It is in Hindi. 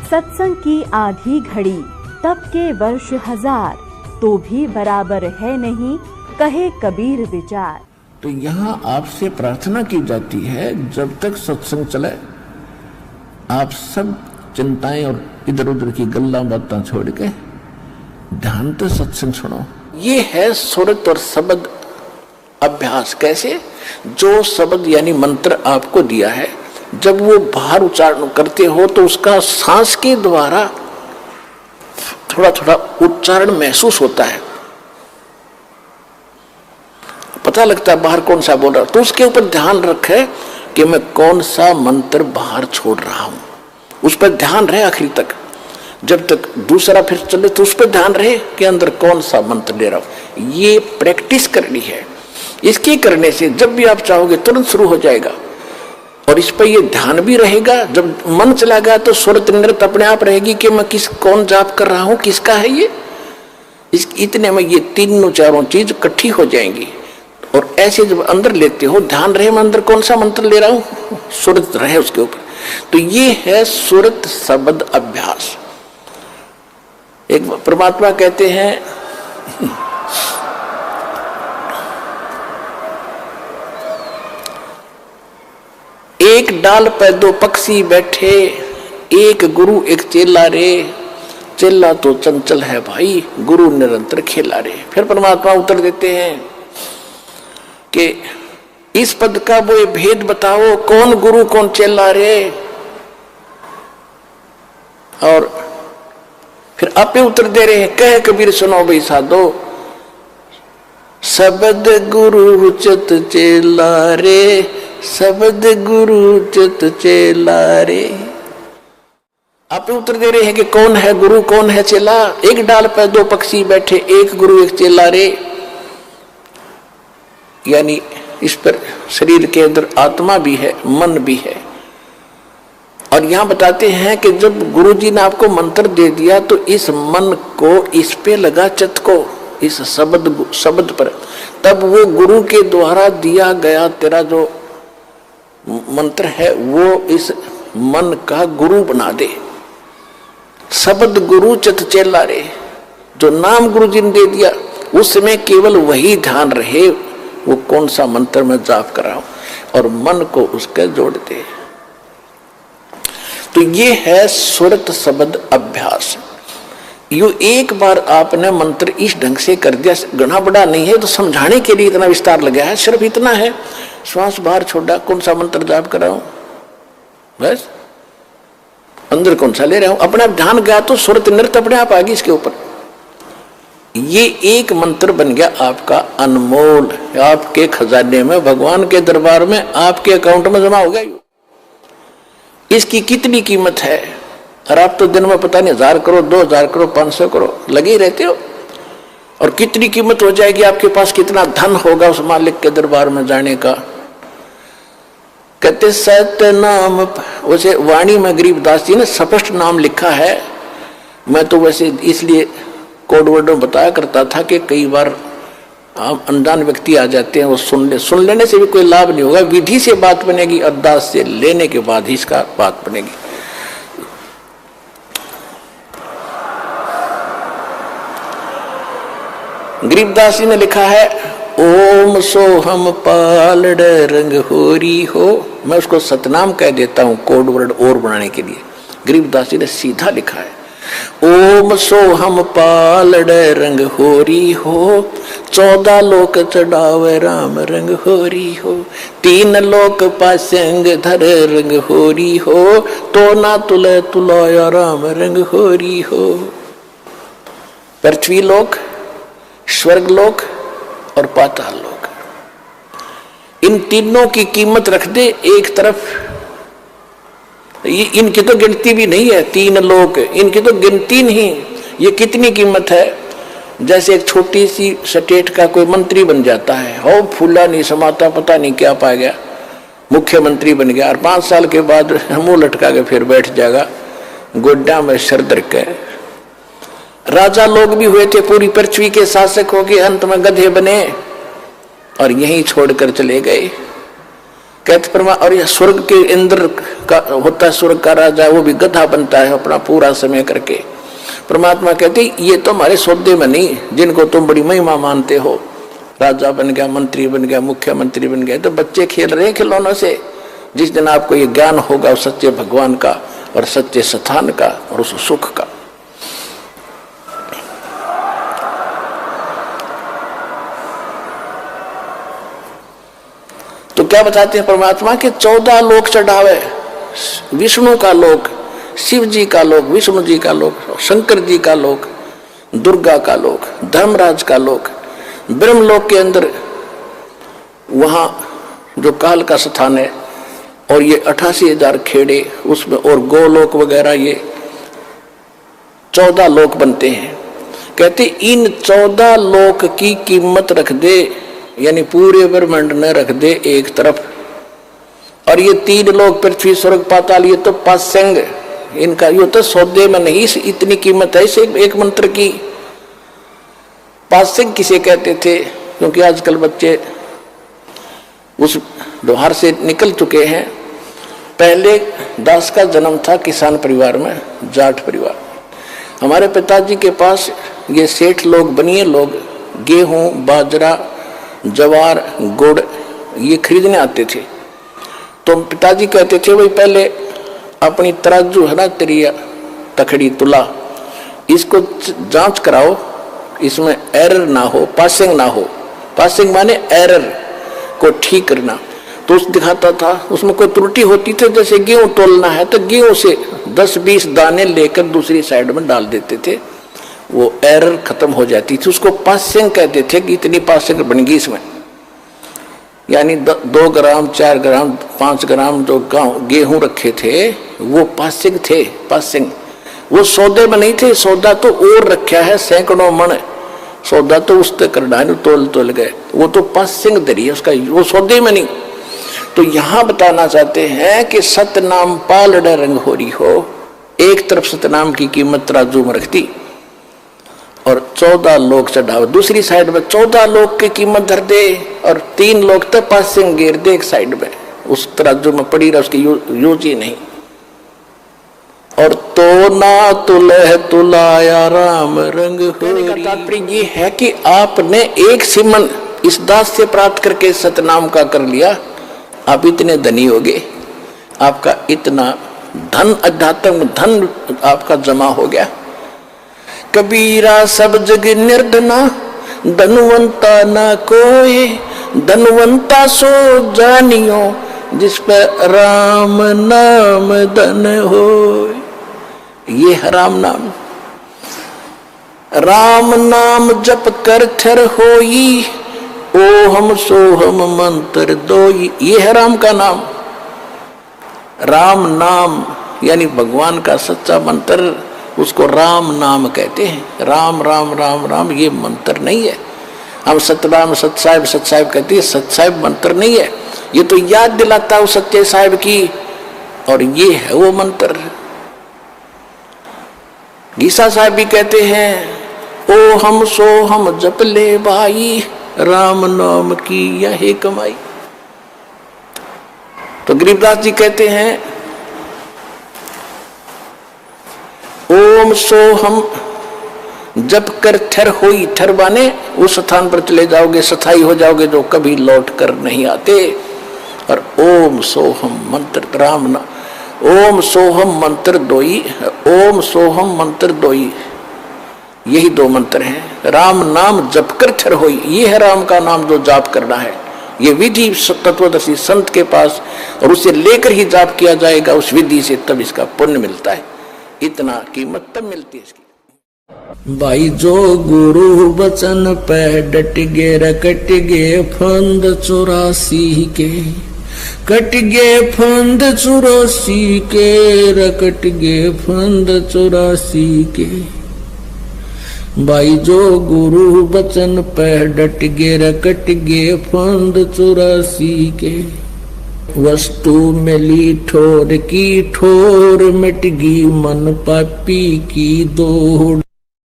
सत्संग की आधी घड़ी तब के वर्ष 1000 तो भी बराबर है नहीं, कहे कबीर विचार। तो यहाँ आपसे प्रार्थना की जाती है, जब तक सत्संग चले आप सब चिंताएं और इधर उधर की गल्ला बातें छोड़ के ध्यान से सत्संग सुनो। ये है सुरत और शब्द अभ्यास। कैसे? जो शब्द यानी मंत्र आपको दिया है, जब वो बाहर उच्चारण करते हो तो उसका सांस के द्वारा थोड़ा थोड़ा उच्चारण महसूस होता है, पता लगता है बाहर कौन सा बोल रहा है। तो उसके ऊपर ध्यान रखे कि मैं कौन सा मंत्र बाहर छोड़ रहा हूं, उस पर ध्यान रहे आखिरी तक। जब तक दूसरा फिर चले तो उस पर ध्यान रहे कि अंदर कौन सा मंत्र ले रहा हूं। ये प्रैक्टिस करनी है। इसके करने से जब भी आप चाहोगे तुरंत शुरू हो जाएगा और इस पर ये ध्यान भी रहेगा। जब मन चला गया तो सुरत नृत्य अपने आप रहेगी कि मैं कौन जाप कर रहा हूं, किसका है ये। इतने में ये तीनों चारों चीज इकट्ठी हो जाएंगी। और ऐसे जब अंदर लेते हो ध्यान रहे मैं अंदर कौन सा मंत्र ले रहा हूं, सुरत रहे उसके ऊपर। तो ये है सुरत शब्द अभ्यास। एक परमात्मा कहते हैं एक डाल पे दो पक्षी बैठे, एक गुरु एक चेला रे, चेला तो चंचल है भाई, गुरु निरंतर खेला रे। फिर परमात्मा उत्तर देते हैं कि इस पद का वो भेद बताओ, कौन गुरु कौन चेला रे। और फिर आपे उत्तर दे रहे हैं, कह कबीर सुनो भाई साधो, शब्द गुरु चित चेला रे, शब्द गुरु चित चेला रे। आप उत्तर दे रहे हैं कि कौन है गुरु कौन है चेला। एक डाल पर दो पक्षी बैठे, एक गुरु एक चेला रे। यानी इस पर शरीर के अंदर आत्मा भी है, मन भी है। और यहां बताते हैं कि जब गुरुजी ने आपको मंत्र दे दिया तो इस मन को इस पे लगा, चित्त को इस शब्द पर, तब वो गुरु के द्वारा दिया गया तेरा जो मंत्र है वो इस मन का गुरु बना दे। शब्द गुरु चित चेला रे, जो नाम गुरु जी ने दे दिया उस समय केवल वही ध्यान रहे, वो कौन सा मंत्र मैं जाप कर रहा हूं, और मन को उसके जोड़ दे। तो ये है सुरत शब्द अभ्यास। यू एक बार आपने मंत्र इस ढंग से कर दिया, घना बड़ा नहीं है तो समझाने के लिए इतना विस्तार लगा है, सिर्फ इतना है, श्वास बाहर छोड़ा, कौन सा मंत्र जाप कर रहा हूं, बस अंदर कौन सा ले रहा हूं, अपने आप ध्यान गया तो सुरत नृत्य अपने आप आ गई इसके ऊपर। ये एक मंत्र बन गया आपका अनमोल, आपके खजाने में, भगवान के दरबार में, आपके अकाउंट में जमा हो गया। इसकी कितनी कीमत है, और आप तो दिन में पता नहीं 1000 करो, 2000 करो, 500 करो लगे ही रहते हो। और कितनी कीमत हो जाएगी, आपके पास कितना धन होगा उस मालिक के दरबार में जाने का। कहते सत्य नाम, वैसे वाणी में गरीबदास जी ने स्पष्ट नाम लिखा है। मैं तो वैसे इसलिए कोड वर्ड में बताया करता था कि कई बार अनजान व्यक्ति आ जाते हैं, वो सुन लेने से भी कोई लाभ नहीं होगा। विधि से बात बनेगी, अरदास से लेने के बाद ही इसका बात बनेगी। गरीबदास जी ने लिखा है, ओम सोहम पालड़ रंग होरी हो। मैं उसको सतनाम कह देता हूं कोड वर्ड और बनाने के लिए। गरीबदास जी ने सीधा लिखा है, ओम सोहम पालड़ रंग होरी हो, 14 लोक चढ़ावे राम रंग होरी हो, 3 लोक पासंग धर रंग होरी हो, तो ना तुले तुलाया राम रंग होरी हो। पृथ्वी लोक, स्वर्ग लोक और पाताल लोक, इन तीनों की कीमत रख दे एक तरफ। इनकी तो गिनती भी नहीं है, 3 लोक, इनकी तो गिनती नहीं। ये कितनी कीमत है। जैसे एक छोटी सी स्टेट का कोई मंत्री बन जाता है, हो फूला नहीं समाता, पता नहीं क्या पा गया, मुख्यमंत्री बन गया, और 5 साल के बाद मुंह लटका के फिर बैठ जाएगा गोड्डा में सर दर के। राजा लोग भी हुए थे, पूरी पृथ्वी के शासक हो गए, अंत में गधे बने और यहीं छोड़कर चले गए। कहते परमा, और यह स्वर्ग के इंद्र का होता है, स्वर्ग का राजा, वो भी गधा बनता है अपना पूरा समय करके। परमात्मा कहते ये तो हमारे सौदे में नहीं, जिनको तुम बड़ी महिमा मानते हो, राजा बन गया, मंत्री बन गया, मुख्यमंत्री बन गया, तो बच्चे खेल रहे हैं खिलौनों से। जिस दिन आपको ये ज्ञान होगा उस सच्चे भगवान का और सच्चे स्थान का और उस सुख का। तो क्या बताते हैं परमात्मा के 14 लोक चढ़ावे, विष्णु का लोक, शिव जी का लोक, विष्णु जी का लोक, शंकर जी का लोक, दुर्गा का लोक, धर्मराज का लोक, ब्रह्मलोक के अंदर वहां जो काल का स्थान है, और ये 88,000 खेड़े उसमें, और गोलोक वगैरह, ये 14 लोक बनते हैं। कहते इन 14 लोक की कीमत रख दे, यानी पूरे ब्रह्मांड में रख दे एक तरफ, और ये 3 लोक पृथ्वी स्वर्ग पाताल, ये तो पासंग, इनका ये तो सौदे में नहीं, इतनी कीमत है इसे एक मंत्र की। पासंग किसे कहते थे? क्योंकि आजकल बच्चे उस व्यवहार से निकल चुके हैं। पहले दास का जन्म था किसान परिवार में, जाट परिवार। हमारे पिताजी के पास ये सेठ लोग, बनिए लोग, गेहूं, बाजरा, जवार, गुड़ ये खरीदने आते थे। तो पिताजी कहते थे भाई पहले अपनी तराजू है ना, तेरी तखड़ी तुला, इसको जांच कराओ, इसमें एरर ना हो, पासिंग ना हो। पासिंग माने एरर को ठीक करना। तो उस दिखाता था, उसमें कोई त्रुटि होती थी, जैसे गेहूं तोलना है तो गेहूं से 10-20 दाने लेकर दूसरी साइड में डाल देते थे, वो एरर खत्म हो जाती थी। उसको पासिंग कहते थे कि इतनी पासिंग बन गई इसमें, यानी 2 ग्राम 4 ग्राम 5 ग्राम जो गेहूं रखे थे वो पासिंग थे। पासिंग वो सौदे में नहीं थे, सौदा तो और रखा है, सैकड़ों मन सौदा तो उस तक करना है, तोल गए, वो तो पासिंग दरी है उसका, वो सौदे में नहीं। तो यहां बताना चाहते हैं कि सतनाम पालड़ रंग हो रही हो, एक तरफ सतनाम की कीमत तराजू में रख दी और 14 लोग चढ़ाओ, दूसरी साइड में 14 लोग की कीमत धर दे, और 3 लोग तक पासिंग गिर दे एक साइड में, उस तराजू में पड़ी रहा, उसकी यूज ही नहीं। और तो ना तुलह तुलाया राम रंग हो। तात्पर्य ये है कि आपने एक सिमन इस दास से प्राप्त करके सतनाम का कर लिया, आप इतने धनी हो गए, आपका इतना धन, अध्यात्म धन आपका जमा हो गया। कबीरा सब जग निर्धना, धनवंता ना कोई, धनवंता सो जानियो, जिस पर राम नाम धन हो। ये है राम नाम। राम नाम जप कर थर होई, ओ हम सो हम मंत्र दोई। ये है राम का नाम। राम नाम यानी भगवान का सच्चा मंत्र, उसको राम नाम कहते हैं। राम राम राम राम ये मंत्र नहीं है। हम सतराम सतसाहिब सतसाहिब कहते हैं, सतसाहिब मंत्र नहीं है, ये तो याद दिलाता है सच्चे साहिब की, और ये है वो मंत्र। गीसा साहब भी कहते हैं, ओ हम सो हम जप ले भाई, राम नाम की यही कमाई। तो गरीबदास जी कहते हैं, ओम सो हम जप कर थर होई, थर बाने उस स्थान पर चले जाओगे, स्थायी हो जाओगे जो कभी लौट कर नहीं आते। और ओम सोहम मंत्र राम ना, ओम सोहम मंत्र दोई, ओम सोहम मंत्र दोई, यही 2 मंत्र हैं। राम नाम जप कर थर होई, ये है राम का नाम जो जाप करना है। ये विधि तत्वदर्शी संत के पास, और उसे लेकर ही जाप किया जाएगा उस विधि से, तब इसका पुण्य मिलता है। इतना कीमत तब मिलती है इसकी। भाई जो गुरु बचन पे डट गे रकट गे फंद 84 के, कट गे फंद 84 के, रकट गे फंद 84 के। भाई जो गुरु बचन पे डट गे रकट गे फंद 84 के। वस्तु मिली ठोर की ठोर, मिट गई मन पापी की दौड़।